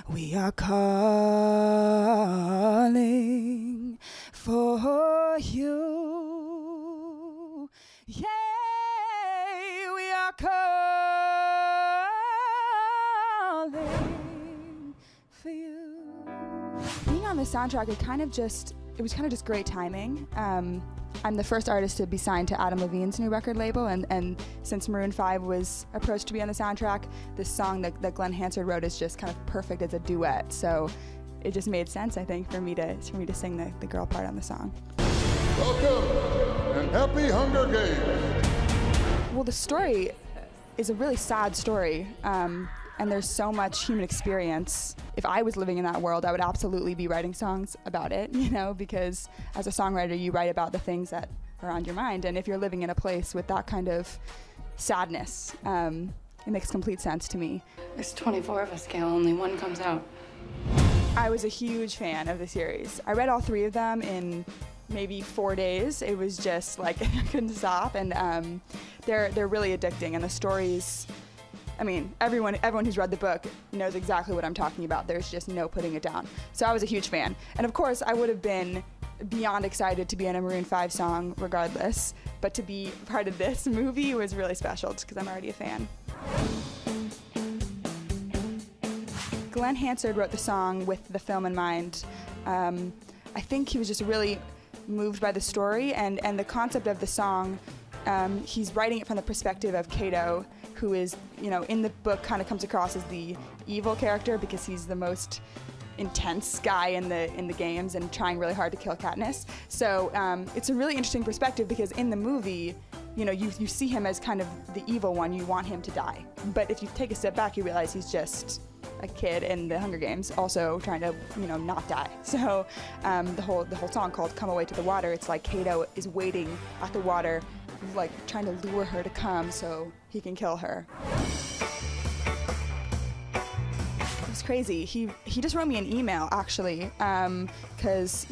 We are calling for you. Yay, we are calling for you. Being on the soundtrack, it was kind of just great timing. I'm the first artist to be signed to Adam Levine's new record label, and since Maroon 5 was approached to be on the soundtrack, this song that Glenn Hansard wrote is just kind of perfect as a duet. So it just made sense, I think, for me to sing the girl part on the song. Welcome and happy Hunger Games. Well, the story is a really sad story. And there's so much human experience. If I was living in that world, I would absolutely be writing songs about it, because as a songwriter, you write about the things that are on your mind. And if you're living in a place with that kind of sadness, it makes complete sense to me. There's 24 of us, Gail. Only one comes out. I was a huge fan of the series. I read all 3 of them in maybe 4 days. It was just like, I couldn't stop. And they're really addicting. And the stories, I mean, everyone who's read the book knows exactly what I'm talking about. There's just no putting it down. So I was a huge fan. And of course, I would have been beyond excited to be in a Maroon 5 song regardless. But to be part of this movie was really special just because I'm already a fan. Glenn Hansard wrote the song with the film in mind. I think he was just really moved by the story and the concept of the song. He's writing it from the perspective of Kato, who is, in the book kind of comes across as the evil character because he's the most intense guy in the games and trying really hard to kill Katniss. So it's a really interesting perspective because in the movie, you see him as kind of the evil one. You want him to die. But if you take a step back, you realize he's just a kid in the Hunger Games, also trying to, not die. So the whole song called "Come Away to the Water," it's like Kato is waiting at the water, like trying to lure her to come so he can kill her. It was crazy. He just wrote me an email actually, because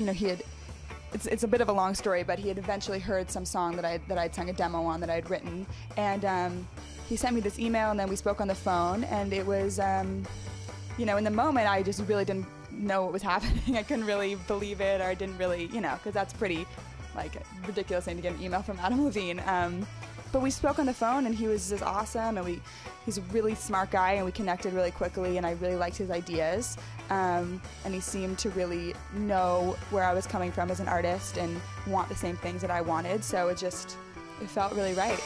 it's a bit of a long story, but he had eventually heard some song that I'd sung a demo on that I'd written, and he sent me this email, and then we spoke on the phone, and it was in the moment I just really didn't know what was happening. I couldn't really believe it, or I didn't really, because that's pretty ridiculous thing to get an email from Adam Levine. But we spoke on the phone and he was just awesome, and he's a really smart guy and we connected really quickly, and I really liked his ideas. And he seemed to really know where I was coming from as an artist and want the same things that I wanted, so it felt really right.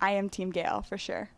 I am Team Gail, for sure.